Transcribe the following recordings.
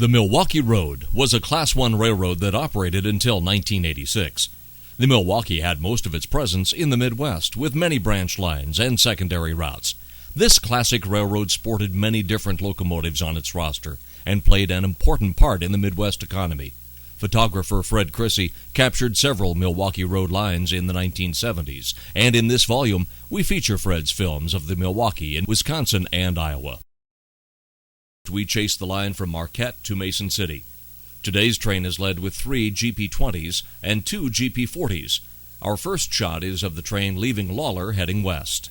The Milwaukee Road was a Class I railroad that operated until 1986. The Milwaukee had most of its presence in the Midwest, with many branch lines and secondary routes. This classic railroad sported many different locomotives on its roster and played an important part in the Midwest economy. Photographer Fred Crissey captured several Milwaukee Road lines in the 1970s, and in this volume we feature Fred's films of the Milwaukee in Wisconsin and Iowa. We chase the line from Marquette to Mason City. Today's train is led with 3 GP20s and 2 GP40s. Our first shot is of the train leaving Lawler heading west.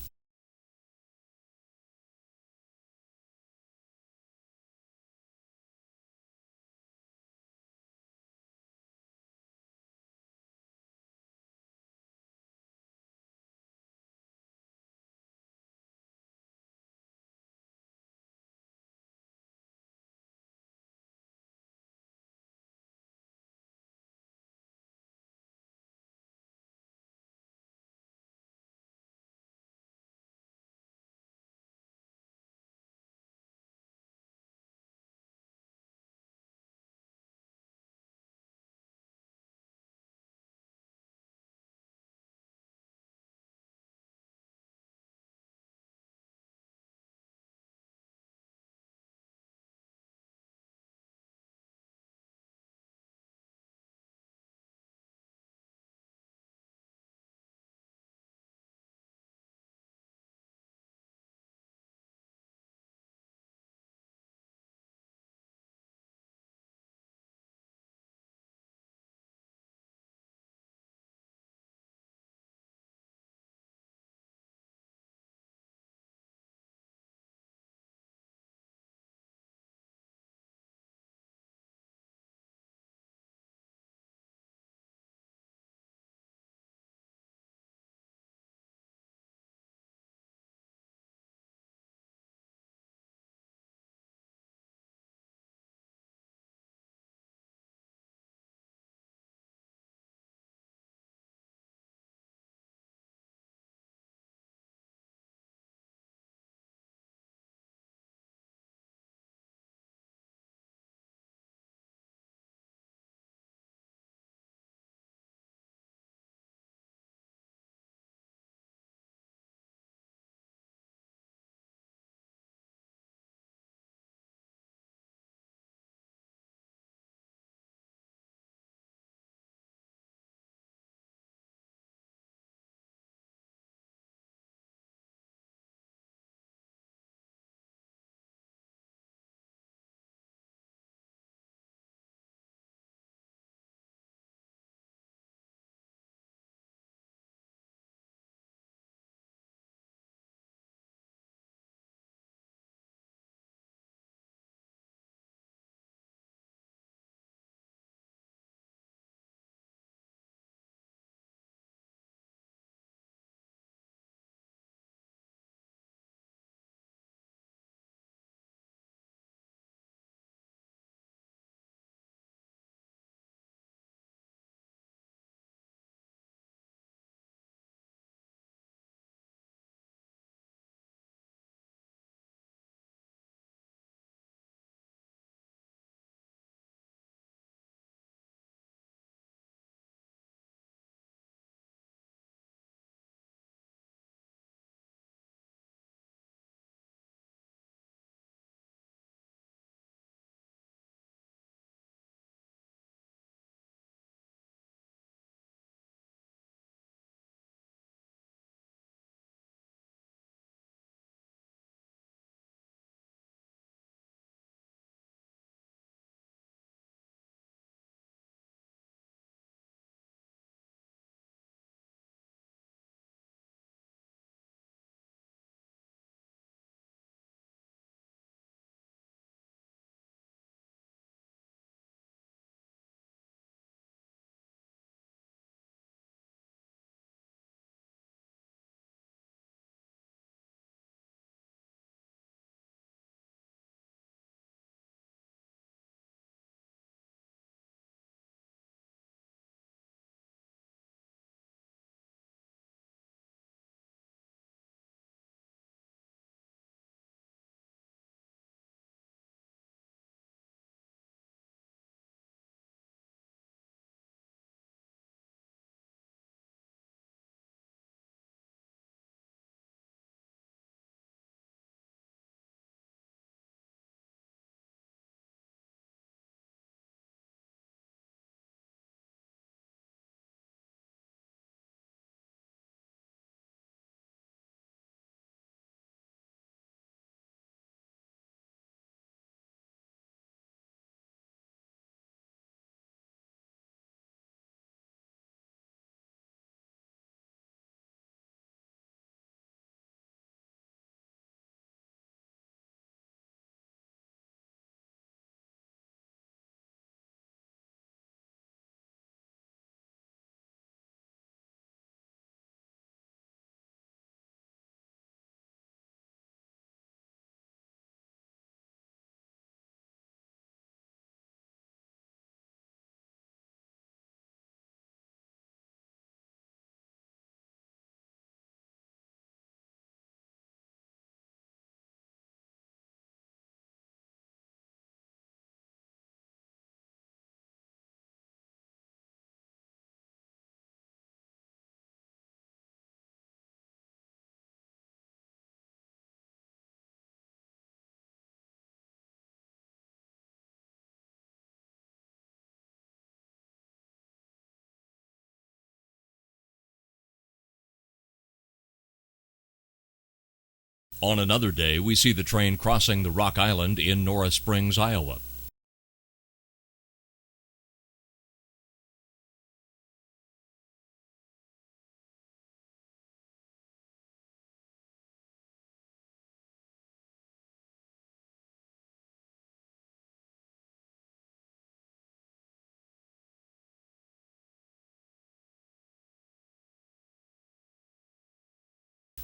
On another day, we see the train crossing the Rock Island in Norris Springs, Iowa.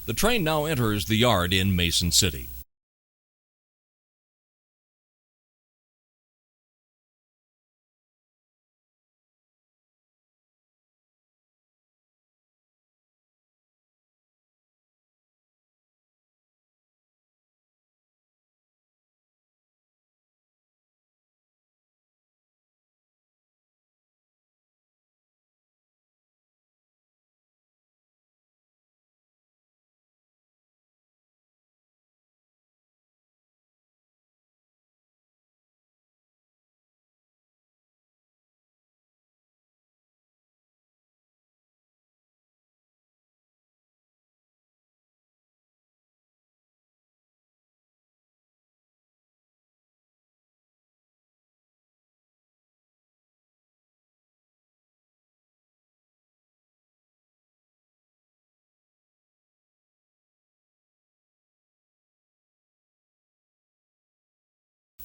The train now enters the yard in Mason City.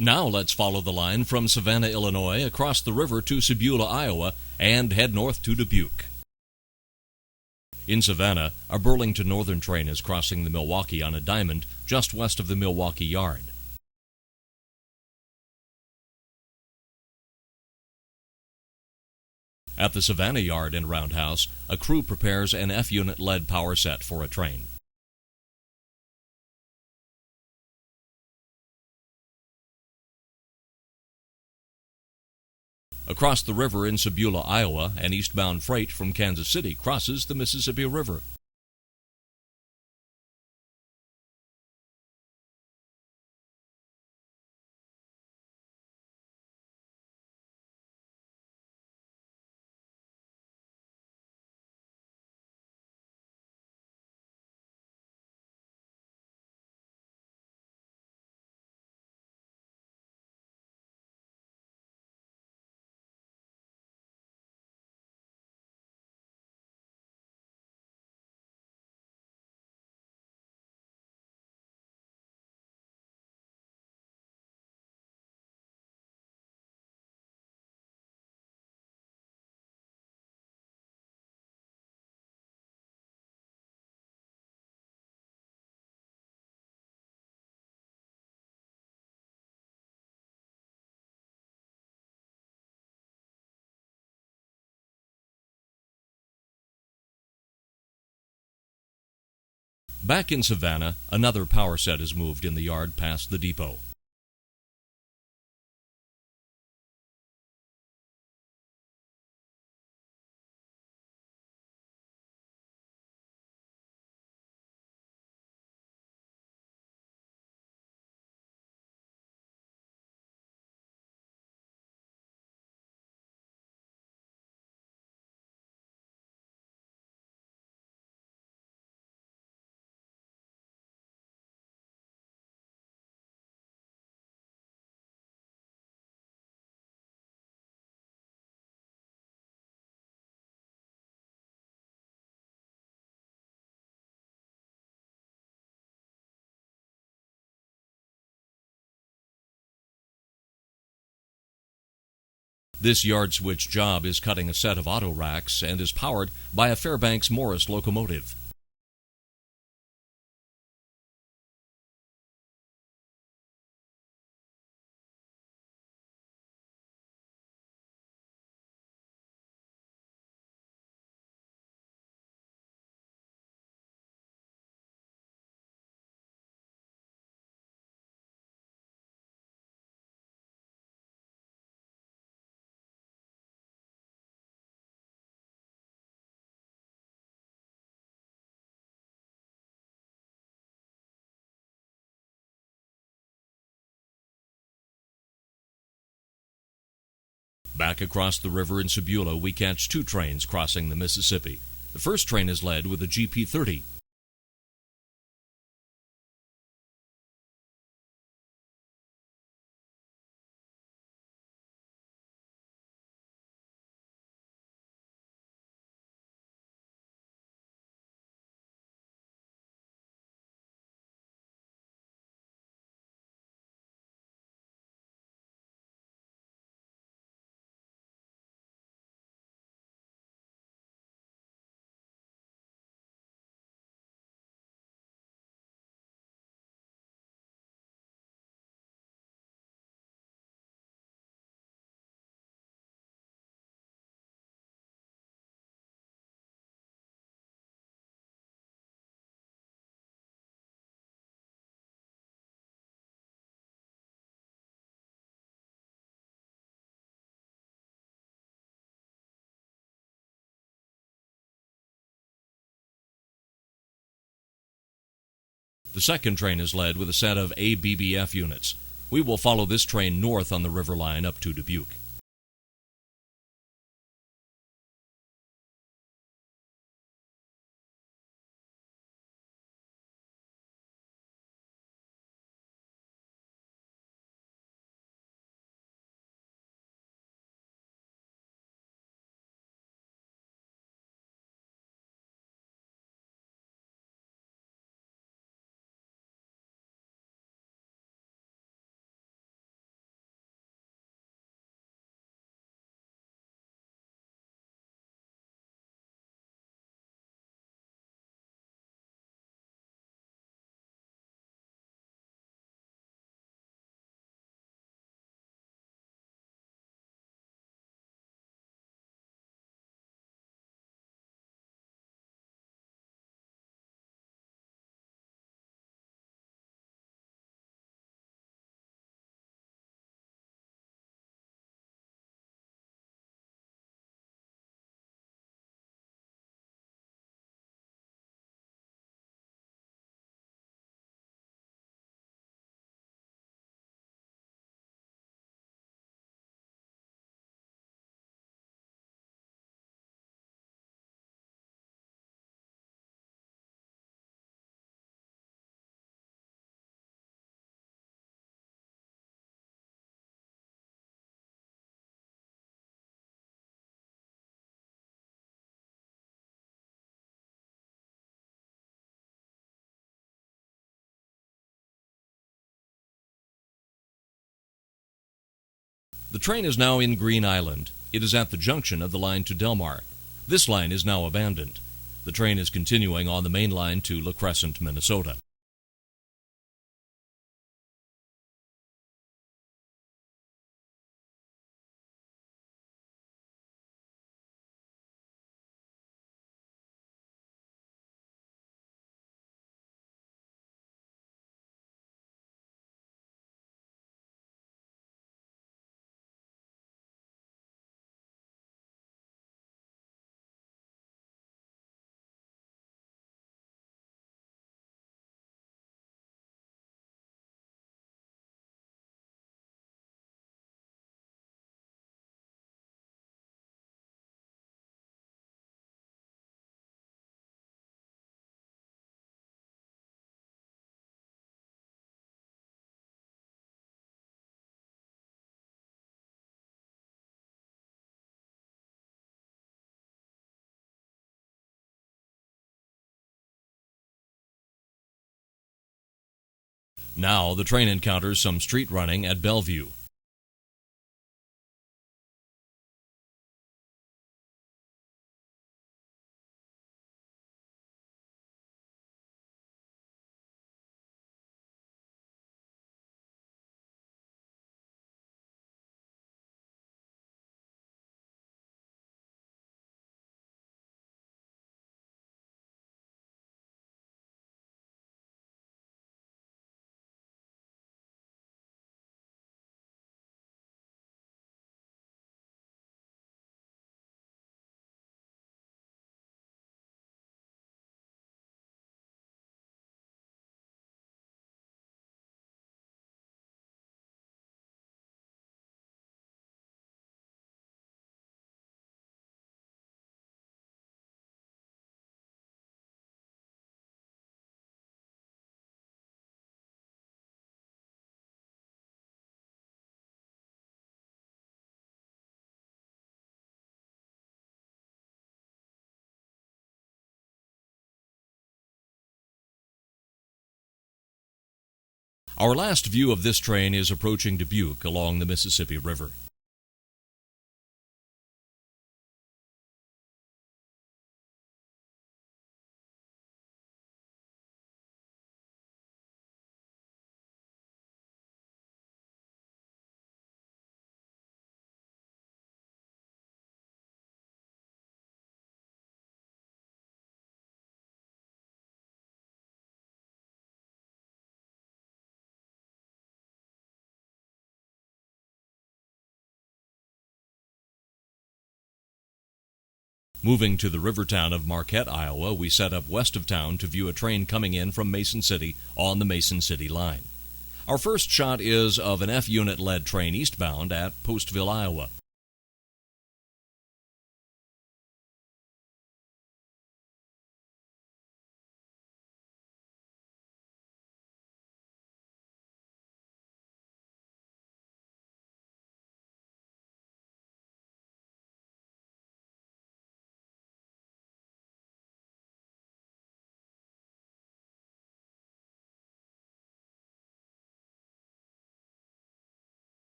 Now let's follow the line from Savanna, Illinois, across the river to Sabulla, Iowa, and head north to Dubuque. In Savanna, a Burlington Northern train is crossing the Milwaukee on a diamond just west of the Milwaukee yard. At the Savanna yard and roundhouse, a crew prepares an F-unit lead power set for a train. Across the river in Sabulla, Iowa, an eastbound freight from Kansas City crosses the Mississippi River. Back in Savanna, another power set is moved in the yard past the depot. This yard switch job is cutting a set of auto racks and is powered by a Fairbanks Morris locomotive. Back across the river in Sabulla, we catch two trains crossing the Mississippi. The first train is led with a GP30. The second train is led with a set of ABBF units. We will follow this train north on the river line up to Dubuque. The train is now in Green Island. It is at the junction of the line to Delmar. This line is now abandoned. The train is continuing on the main line to La Crescent, Minnesota. Now the train encounters some street running at Bellevue. Our last view of this train is approaching Dubuque along the Mississippi River. Moving to the river town of Marquette, Iowa, we set up west of town to view a train coming in from Mason City on the Mason City Line. Our first shot is of an F-unit led train eastbound at Postville, Iowa.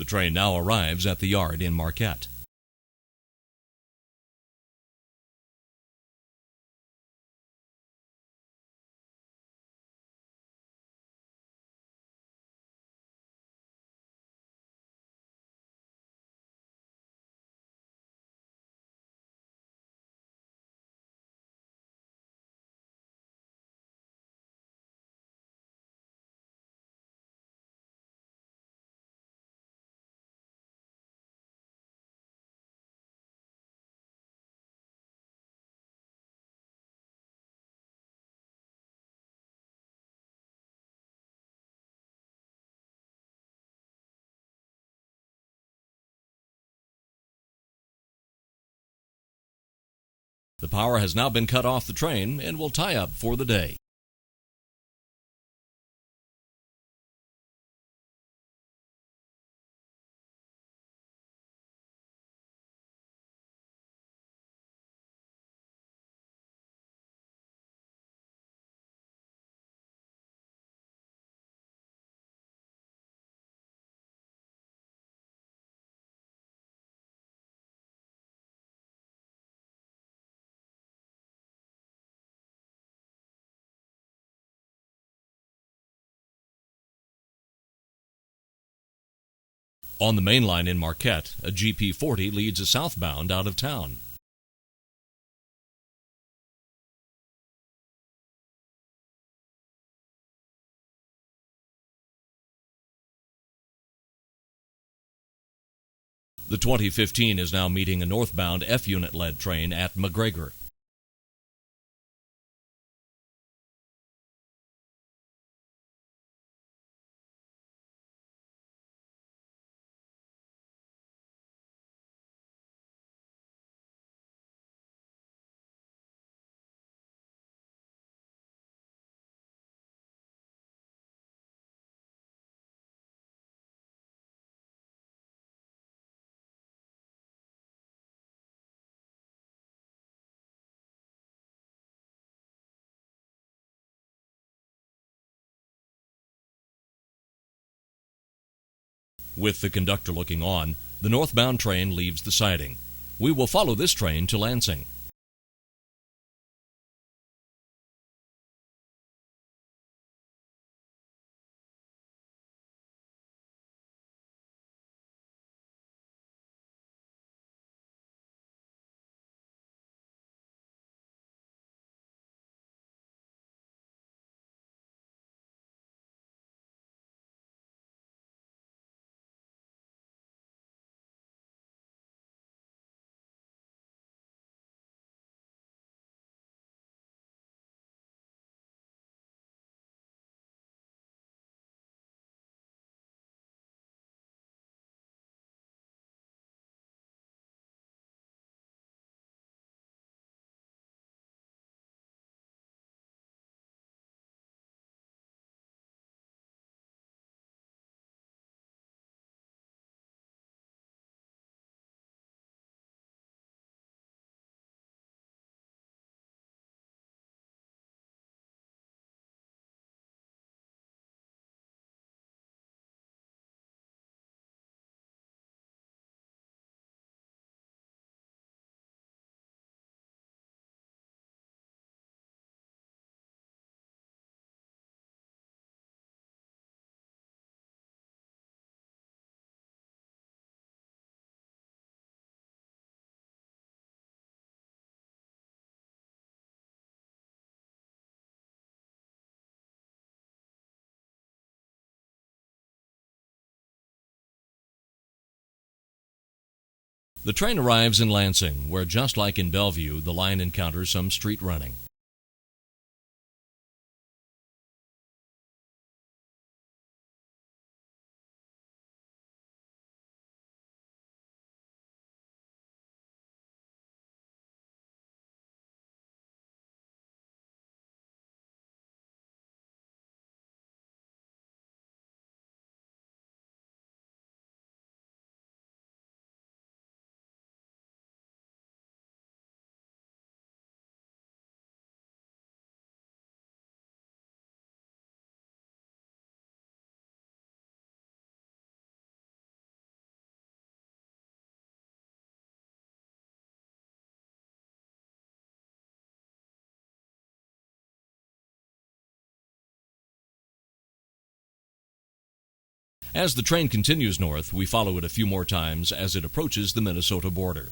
The train now arrives at the yard in Marquette. The power has now been cut off the train and will tie up for the day. On the main line in Marquette, a GP40 leads a southbound out of town. The 2015 is now meeting a northbound F-unit led train at McGregor. With the conductor looking on, the northbound train leaves the siding. We will follow this train to Lansing. The train arrives in Lansing, where just like in Bellevue, the line encounters some street running. As the train continues north, we follow it a few more times as it approaches the Minnesota border.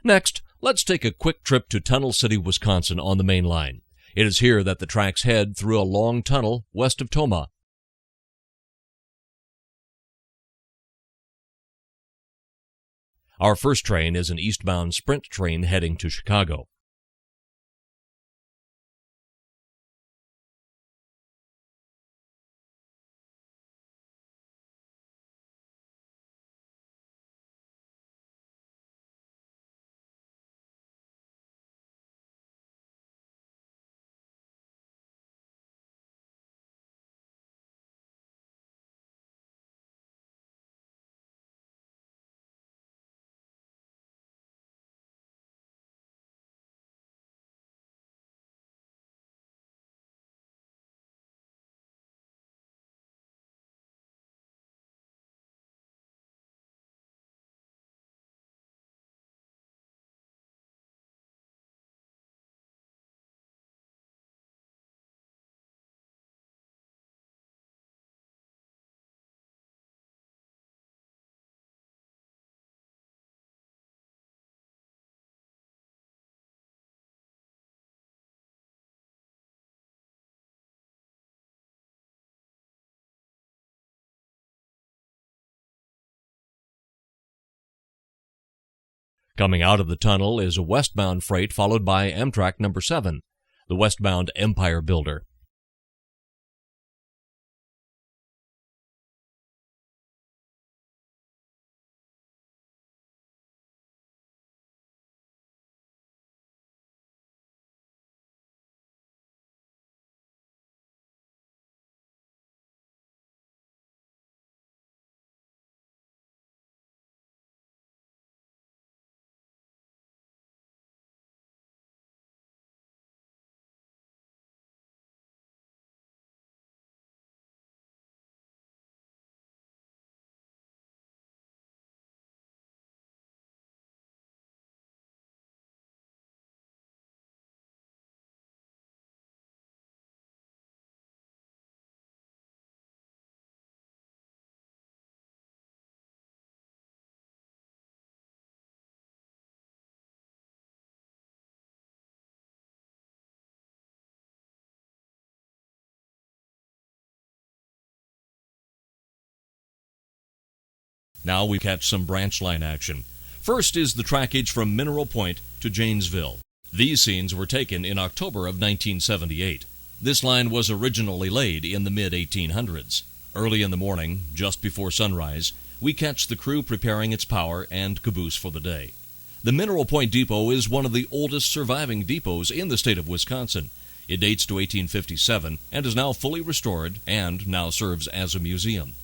Next, let's take a quick trip to Tunnel City, Wisconsin on the main line. It is here that the tracks head through a long tunnel west of Ottumwa. Our first train is an eastbound Sprint train heading to Chicago. Coming out of the tunnel is a westbound freight followed by Amtrak number 7, the westbound Empire Builder. Now we catch some branch line action. First is the trackage from Mineral Point to Janesville. These scenes were taken in October of 1978. This line was originally laid in the mid-1800s. Early in the morning, just before sunrise, we catch the crew preparing its power and caboose for the day. The Mineral Point Depot is one of the oldest surviving depots in the state of Wisconsin. It dates to 1857 and is now fully restored and now serves as a museum.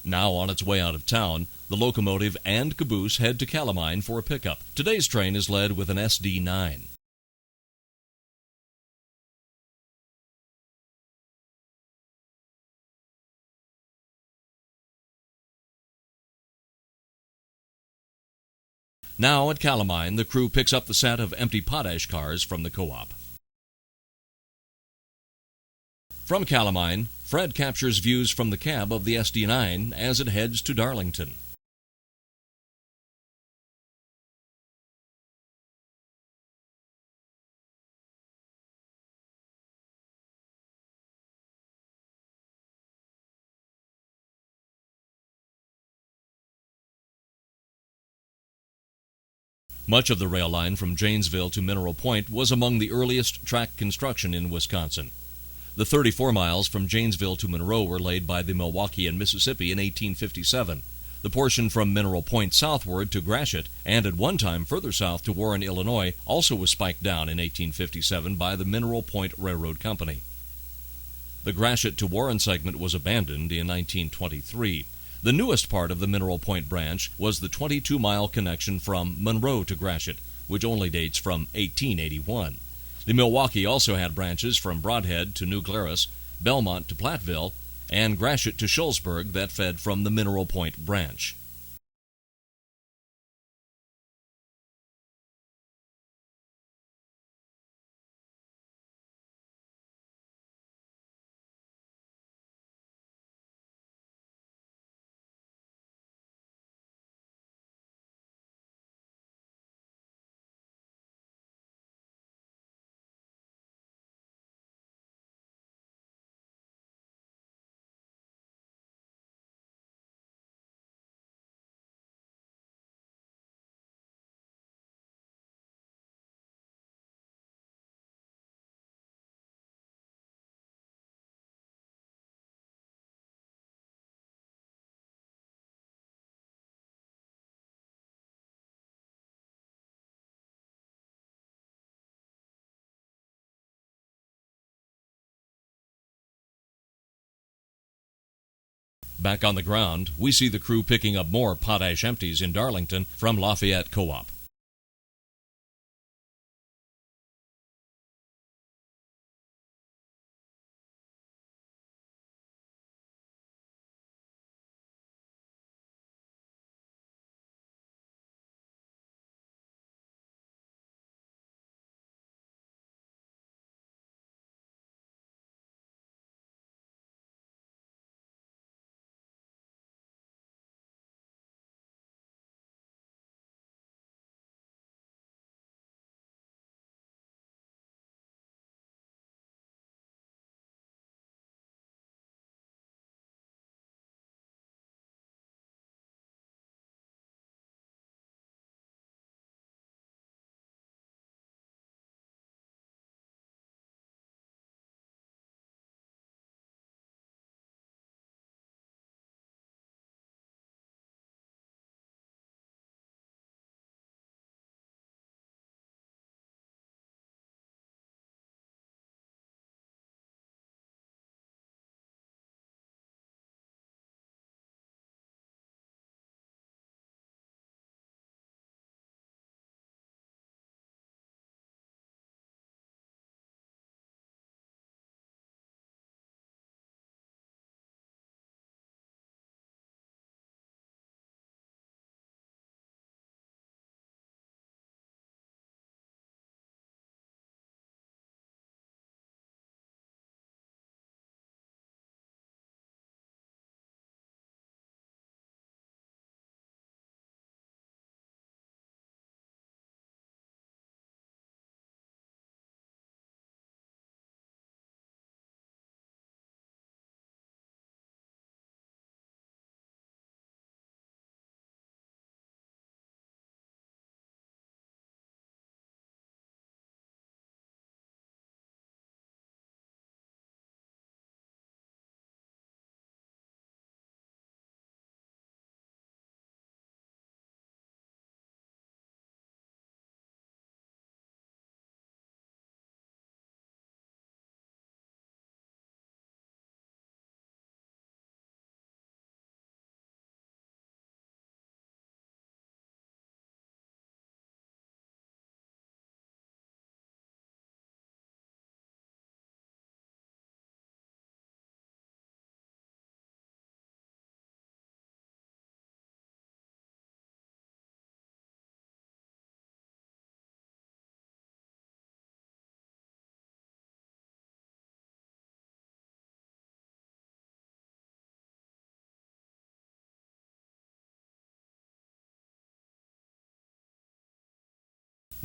Now on its way out of town, the locomotive and caboose head to Calamine for a pickup. Today's train is led with an SD9. Now at Calamine, the crew picks up the set of empty potash cars from the co-op. From Calamine, Fred captures views from the cab of the SD9 as it heads to Darlington. Much of the rail line from Janesville to Mineral Point was among the earliest track construction in Wisconsin. The 34 miles from Janesville to Monroe were laid by the Milwaukee and Mississippi in 1857. The portion from Mineral Point southward to Gratiot, and at one time further south to Warren, Illinois, also was spiked down in 1857 by the Mineral Point Railroad Company. The Gratiot to Warren segment was abandoned in 1923. The newest part of the Mineral Point branch was the 22-mile connection from Monroe to Gratiot, which only dates from 1881. The Milwaukee also had branches from Brodhead to New Glarus, Belmont to Platteville, and Gratiot to Shullsburg that fed from the Mineral Point branch. Back on the ground, we see the crew picking up more potash empties in Darlington from Lafayette Co-op.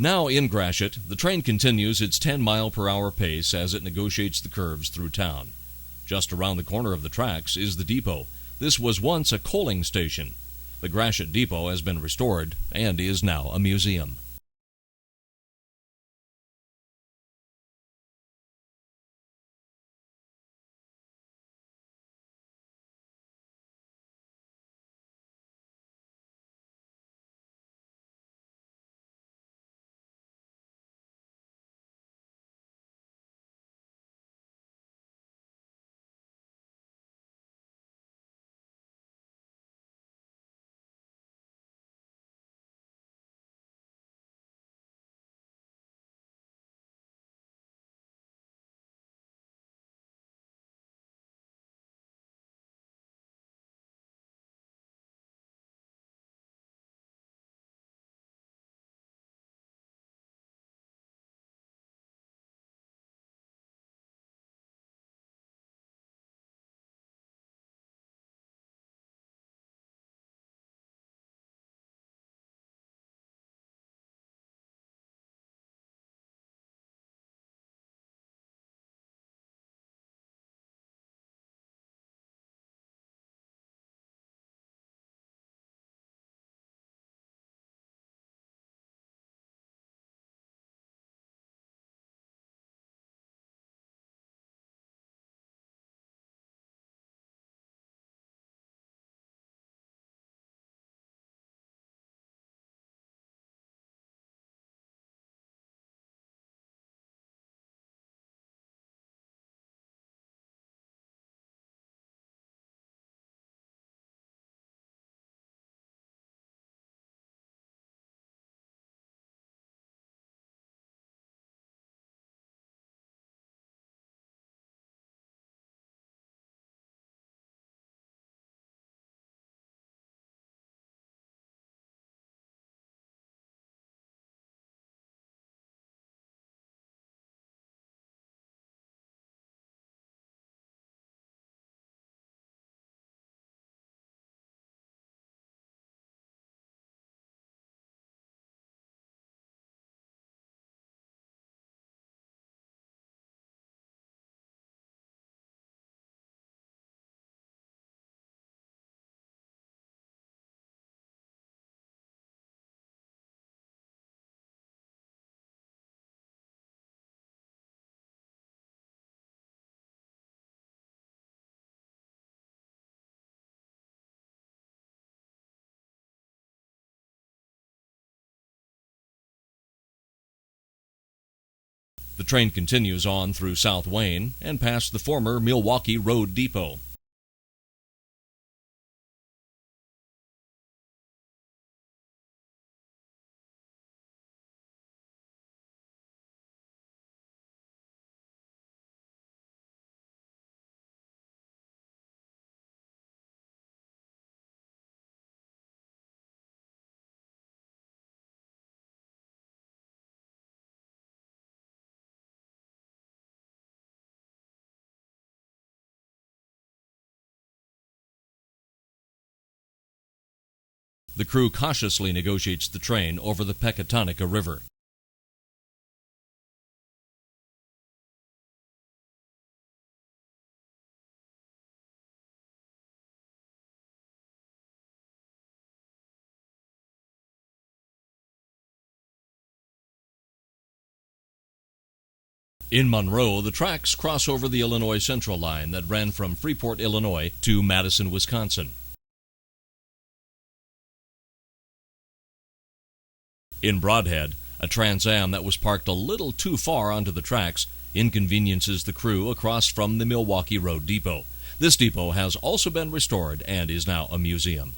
Now in Gratiot, the train continues its 10-mile-per-hour pace as it negotiates the curves through town. Just around the corner of the tracks is the depot. This was once a coaling station. The Gratiot Depot has been restored and is now a museum. The train continues on through South Wayne and past the former Milwaukee Road Depot. The crew cautiously negotiates the train over the Pecatonica River. In Monroe, the tracks cross over the Illinois Central line that ran from Freeport, Illinois to Madison, Wisconsin. In Brodhead, a Trans Am that was parked a little too far onto the tracks inconveniences the crew across from the Milwaukee Road Depot. This depot has also been restored and is now a museum.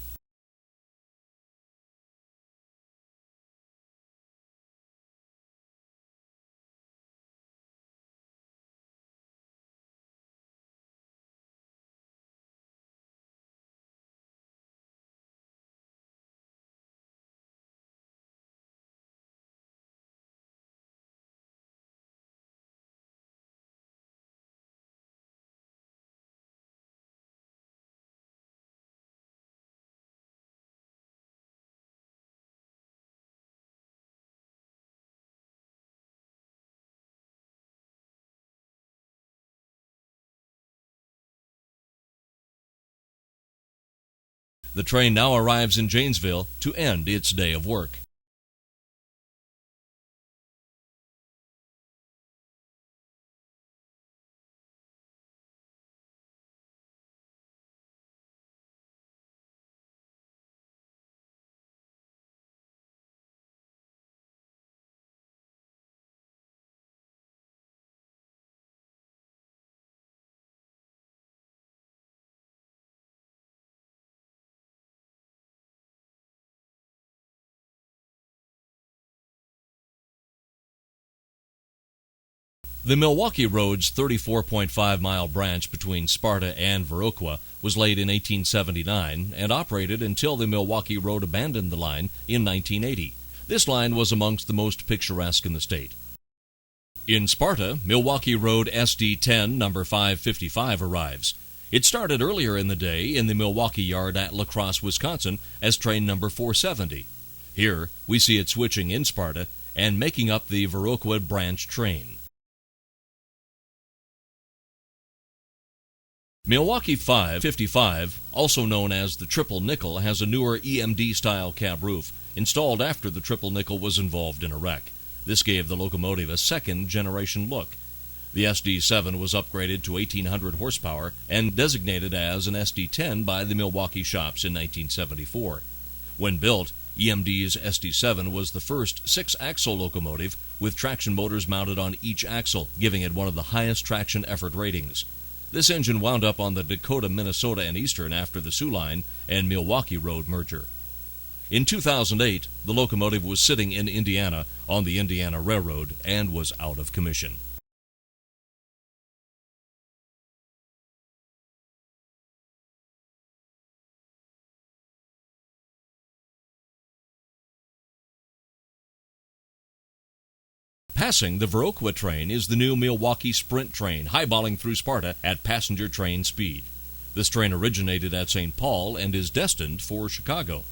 The train now arrives in Janesville to end its day of work. The Milwaukee Road's 34.5-mile branch between Sparta and Viroqua was laid in 1879 and operated until the Milwaukee Road abandoned the line in 1980. This line was amongst the most picturesque in the state. In Sparta, Milwaukee Road SD10 number 555 arrives. It started earlier in the day in the Milwaukee Yard at La Crosse, Wisconsin as train number 470. Here, we see it switching in Sparta and making up the Viroqua branch train. Milwaukee 555, also known as the Triple Nickel, has a newer EMD-style cab roof, installed after the Triple Nickel was involved in a wreck. This gave the locomotive a second-generation look. The SD7 was upgraded to 1,800 horsepower and designated as an SD10 by the Milwaukee shops in 1974. When built, EMD's SD7 was the first six-axle locomotive with traction motors mounted on each axle, giving it one of the highest traction effort ratings. This engine wound up on the Dakota, Minnesota and Eastern after the Soo Line and Milwaukee Road merger. In 2008, the locomotive was sitting in Indiana on the Indiana Railroad and was out of commission. Passing the Viroqua train is the new Milwaukee Sprint train, highballing through Sparta at passenger train speed. This train originated at St. Paul and is destined for Chicago.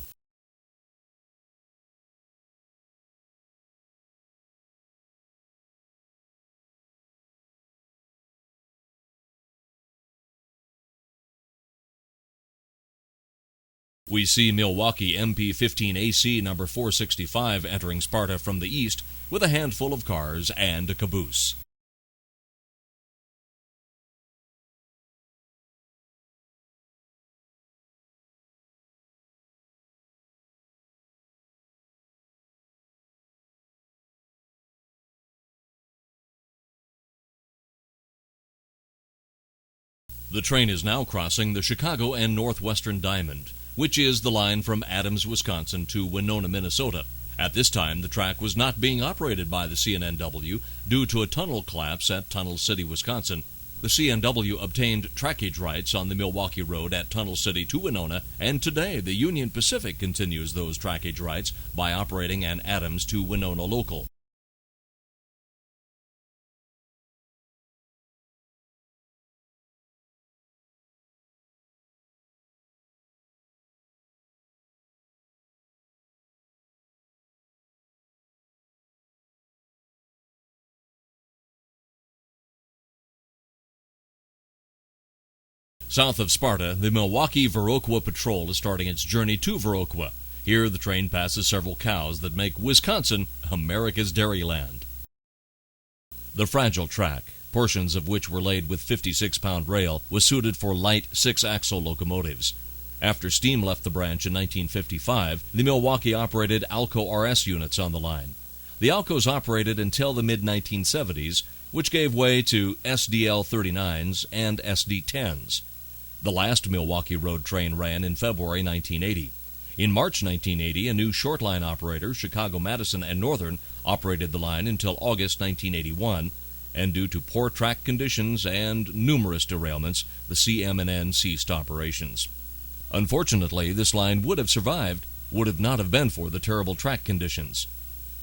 We see Milwaukee MP15AC number 465 entering Sparta from the east with a handful of cars and a caboose. The train is now crossing the Chicago and Northwestern Diamond, which is the line from Adams, Wisconsin to Winona, Minnesota. At this time, the track was not being operated by the CNNW due to a tunnel collapse at Tunnel City, Wisconsin. The CNW obtained trackage rights on the Milwaukee Road at Tunnel City to Winona, and today the Union Pacific continues those trackage rights by operating an Adams to Winona local. South of Sparta, the Milwaukee-Viroqua Patrol is starting its journey to Viroqua. Here, the train passes several cows that make Wisconsin America's dairyland. The fragile track, portions of which were laid with 56-pound rail, was suited for light six-axle locomotives. After steam left the branch in 1955, the Milwaukee operated Alco RS units on the line. The Alcos operated until the mid-1970s, which gave way to SDL 39s and SD 10s. The last Milwaukee Road train ran in February 1980. In March 1980, a new short line operator, Chicago Madison and Northern, operated the line until August 1981, and due to poor track conditions and numerous derailments, the CM&N ceased operations. Unfortunately, this line would have survived, would it not have been for the terrible track conditions.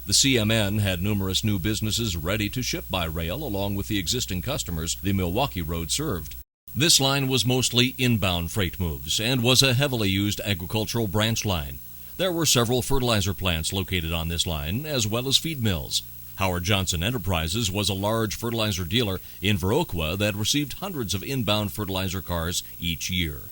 The CMN had numerous new businesses ready to ship by rail along with the existing customers the Milwaukee Road served. This line was mostly inbound freight moves and was a heavily used agricultural branch line. There were several fertilizer plants located on this line, as well as feed mills. Howard Johnson Enterprises was a large fertilizer dealer in Viroqua that received hundreds of inbound fertilizer cars each year.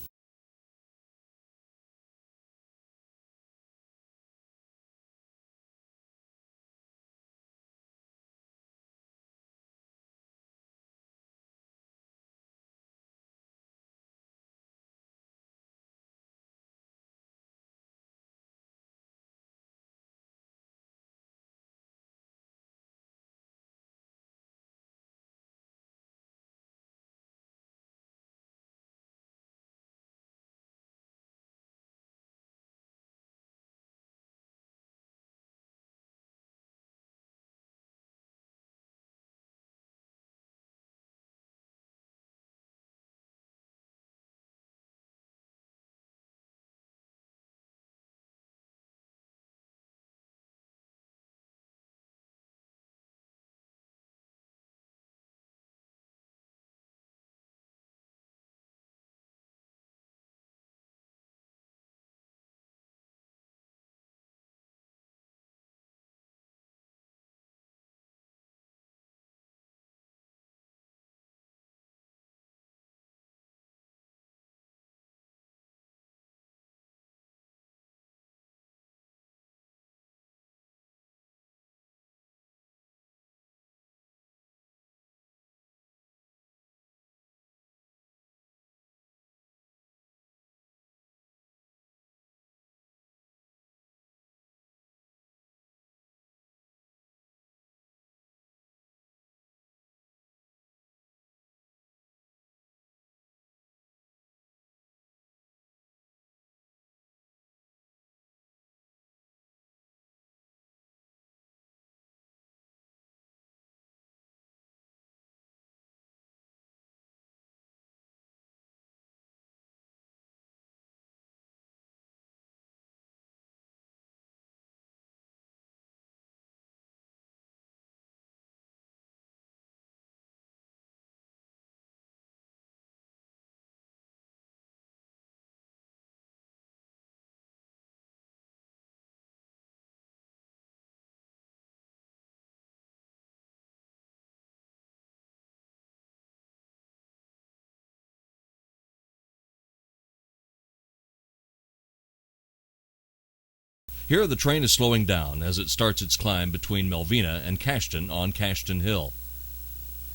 Here the train is slowing down as it starts its climb between Melvina and Cashton on Cashton Hill.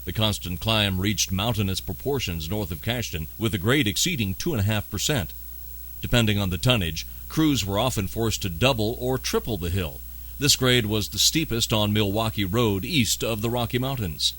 The constant climb reached mountainous proportions north of Cashton, with a grade exceeding 2.5%. Depending on the tonnage, crews were often forced to double or triple the hill. This grade was the steepest on Milwaukee Road east of the Rocky Mountains.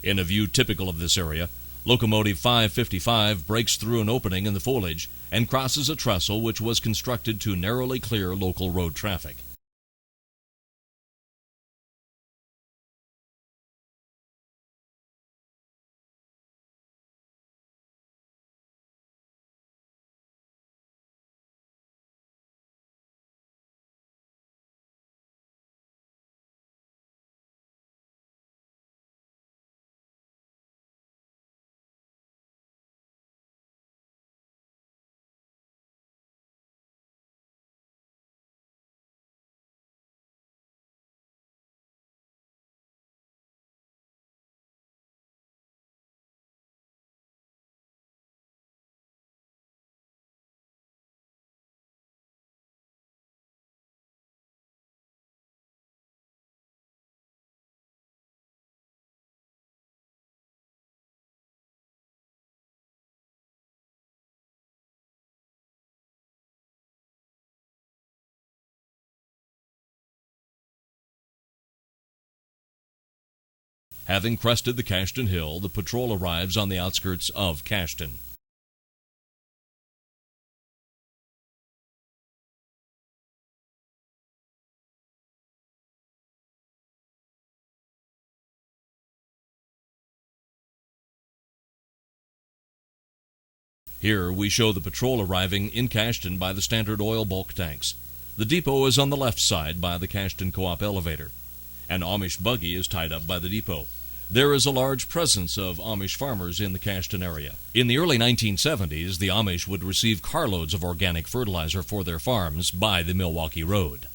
In a view typical of this area, locomotive 555 breaks through an opening in the foliage and crosses a trestle which was constructed to narrowly clear local road traffic. Having crested the Cashton Hill, the patrol arrives on the outskirts of Cashton. Here we show the patrol arriving in Cashton by the Standard Oil bulk tanks. The depot is on the left side by the Cashton Co-op elevator. An Amish buggy is tied up by the depot. There is a large presence of Amish farmers in the Cashton area. In the early 1970s, the Amish would receive carloads of organic fertilizer for their farms by the Milwaukee Road.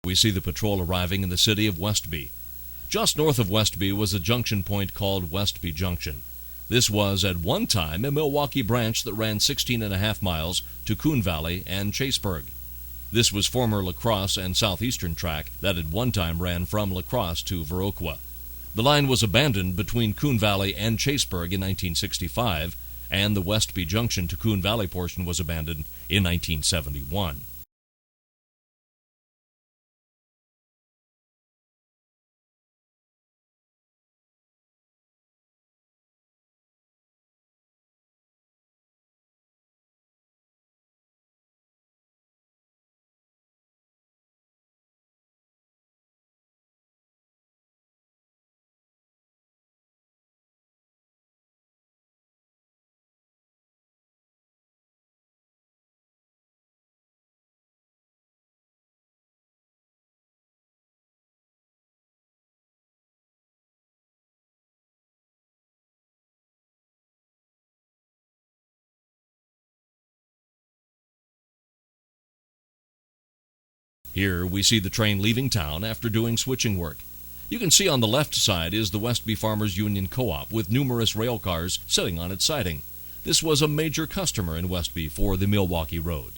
we see the patrol arriving in the city of Westby. Just north of Westby was a junction point called Westby Junction. This was at one time a Milwaukee branch that ran 16.5 miles to Coon Valley and Chaseburg. This was former La Crosse and Southeastern track that at one time ran from La Crosse to Viroqua. The line was abandoned between Coon Valley and Chaseburg in 1965, and the Westby Junction to Coon Valley portion was abandoned in 1971. Here we see the train leaving town after doing switching work. You can see on the left side is the Westby Farmers Union Co-op with numerous rail cars sitting on its siding. This was a major customer in Westby for the Milwaukee Road.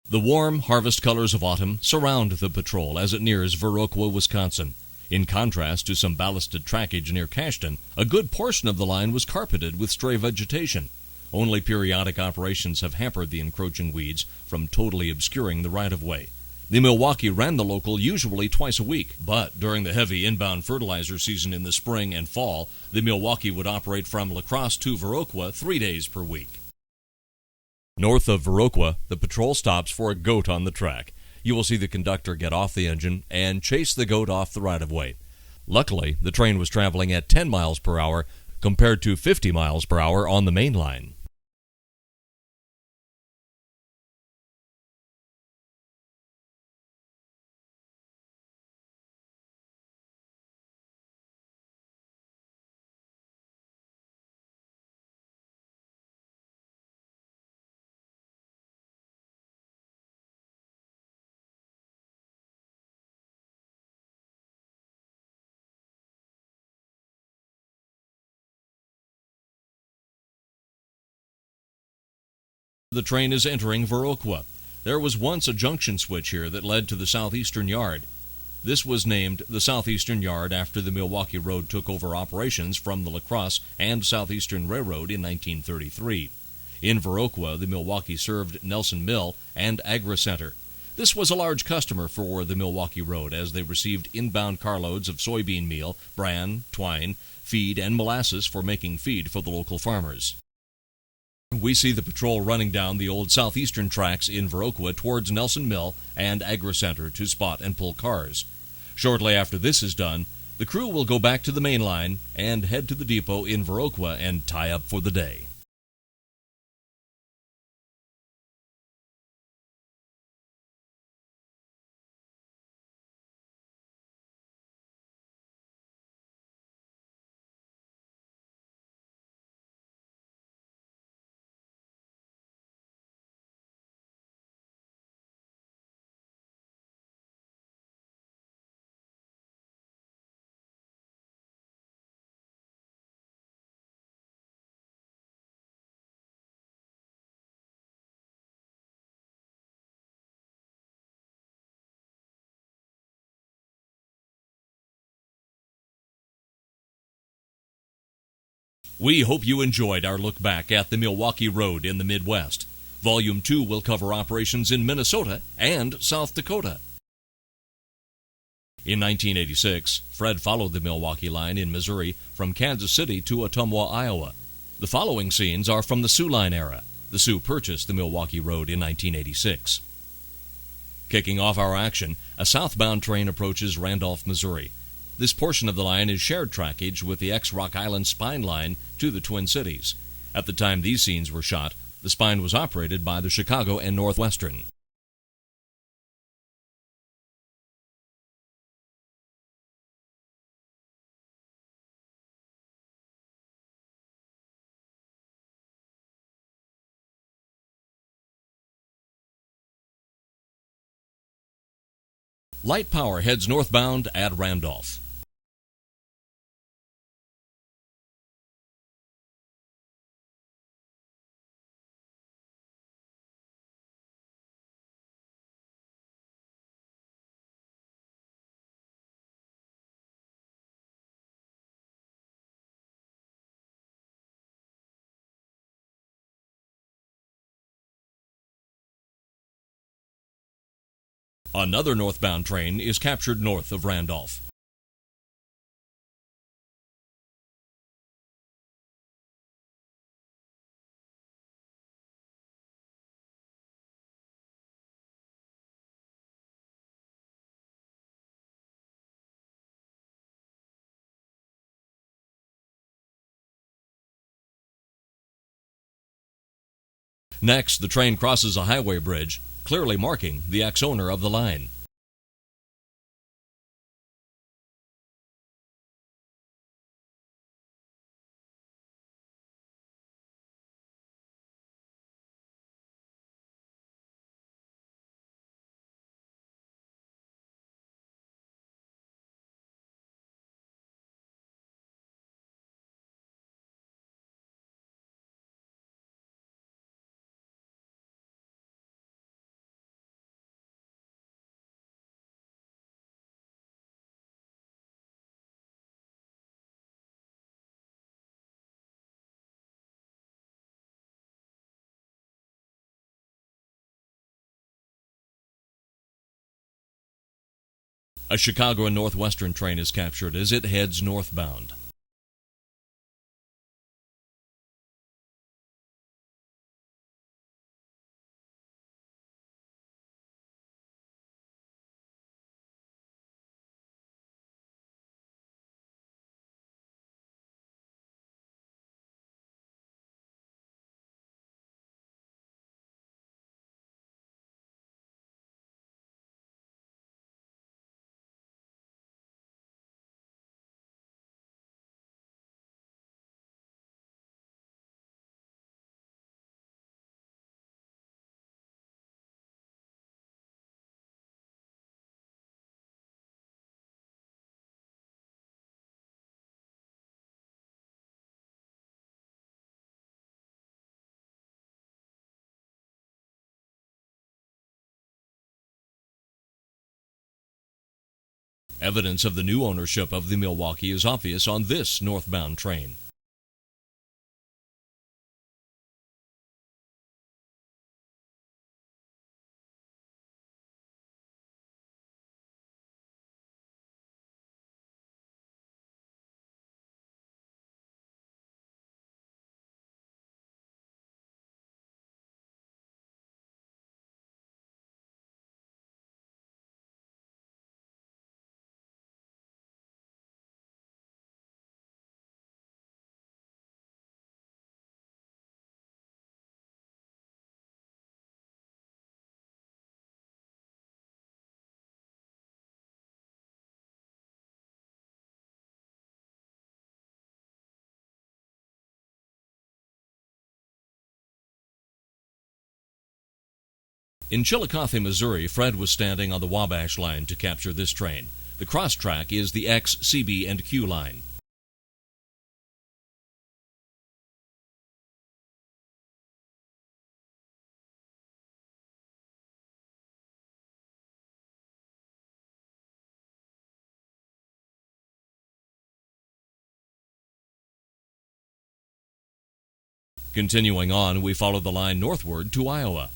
The warm harvest colors of autumn surround the patrol as it nears Viroqua, Wisconsin. In contrast to some ballasted trackage near Cashton, a good portion of the line was carpeted with stray vegetation. Only periodic operations have hampered the encroaching weeds from totally obscuring the right-of-way. The Milwaukee ran the local usually twice a week, but during the heavy inbound fertilizer season in the spring and fall, the Milwaukee would operate from La Crosse to Viroqua 3 days per week. North of Viroqua, the patrol stops for a goat on the track. You will see the conductor get off the engine and chase the goat off the right-of-way. Luckily, the train was traveling at 10 miles per hour compared to 50 miles per hour on the main line. The train is entering Viroqua. There was once a junction switch here that led to the Southeastern Yard. This was named the Southeastern Yard after the Milwaukee Road took over operations from the La Crosse and Southeastern Railroad in 1933. In Viroqua, the Milwaukee served Nelson Mill and Agri Center. This was a large customer for the Milwaukee Road as they received inbound carloads of soybean meal, bran, twine, feed, and molasses for making feed for the local farmers. We see the patrol running down the old southeastern tracks in Viroqua towards Nelson Mill and Agri Center to spot and pull cars. Shortly after this is done, the crew will go back to the main line and head to the depot in Viroqua and tie up for the day. We hope you enjoyed our look back at the Milwaukee Road in the Midwest. Volume 2 will cover operations in Minnesota and South Dakota. In 1986, Fred followed the Milwaukee Line in Missouri from Kansas City to Ottumwa, Iowa. The following scenes are from the Soo Line era. The Sioux purchased the Milwaukee Road in 1986. Kicking off our action, a southbound train approaches Randolph, Missouri. This portion of the line is shared trackage with the ex-Rock Island Spine Line to the Twin Cities. At the time these scenes were shot, the spine was operated by the Chicago and Northwestern. Light power heads northbound at Randolph. Another northbound train is captured north of Randolph. Next, the train crosses a highway bridge, clearly marking the ex-owner of the line. A Chicago and Northwestern train is captured as it heads northbound. Evidence of the new ownership of the Milwaukee is obvious on this northbound train. In Chillicothe, Missouri, Fred was standing on the Wabash Line to capture this train. The cross-track is the ex-CB and Q line. Continuing on, we follow the line northward to Iowa.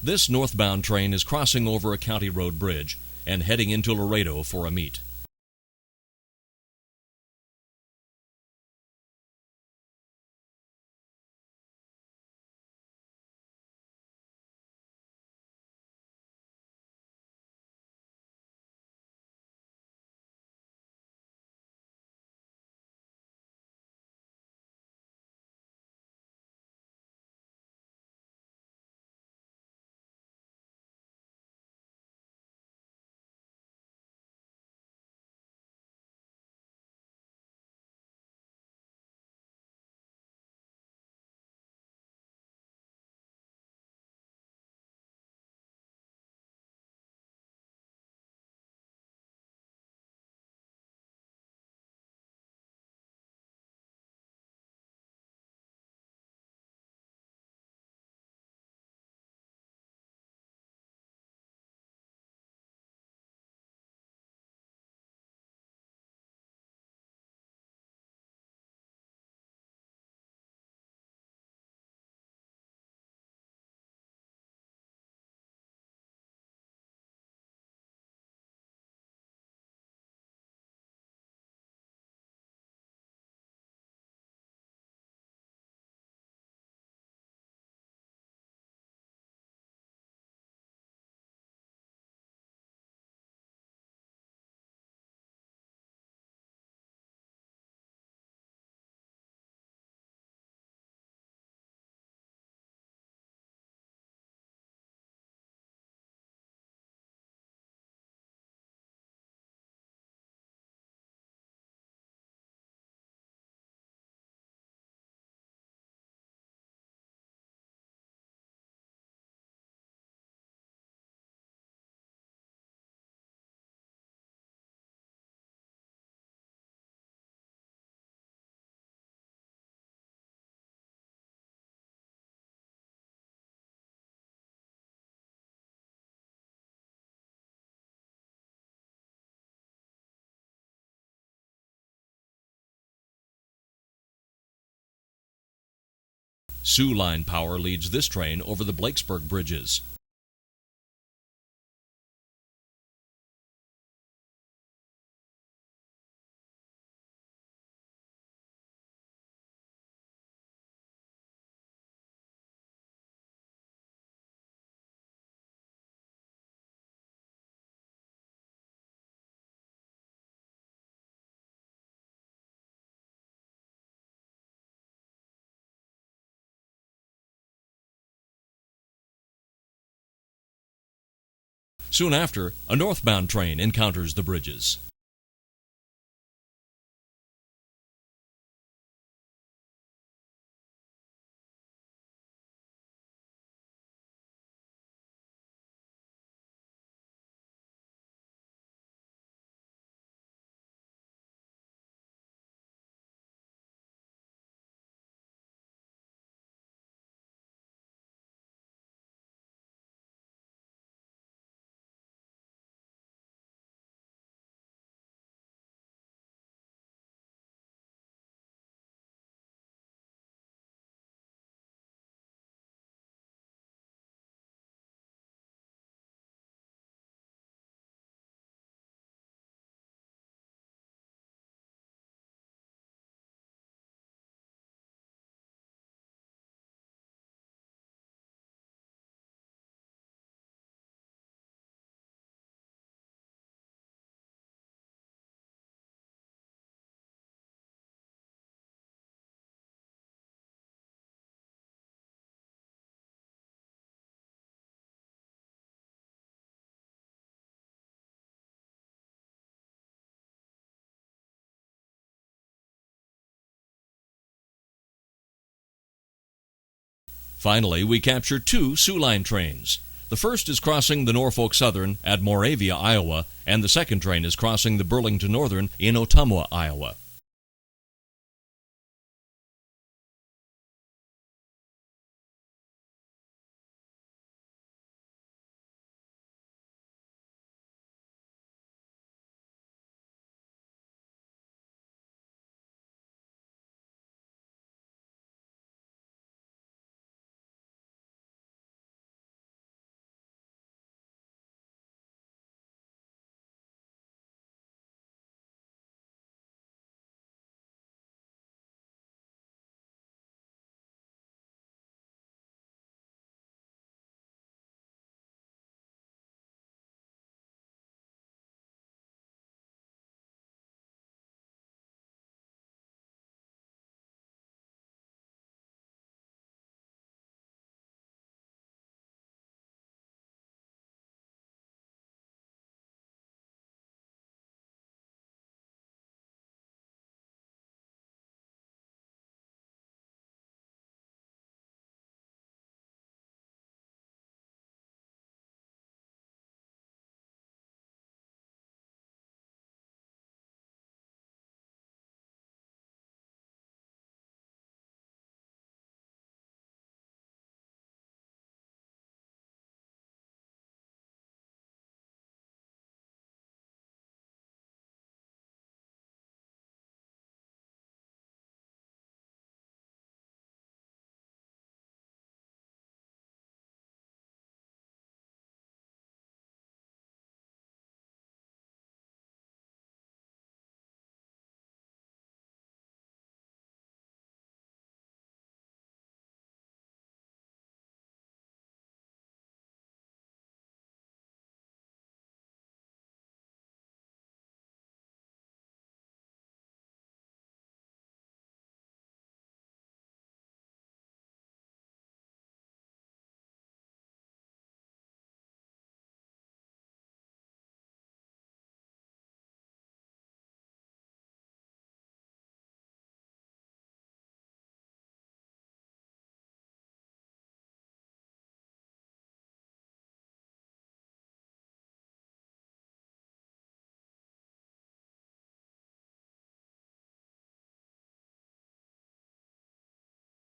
This northbound train is crossing over a county road bridge and heading into Laredo for a meet. Soo Line power leads this train over the Blakesburg bridges. Soon after, a northbound train encounters the bridges. Finally, we capture two Soo Line trains. The first is crossing the Norfolk Southern at Moravia, Iowa, and the second train is crossing the Burlington Northern in Ottumwa, Iowa.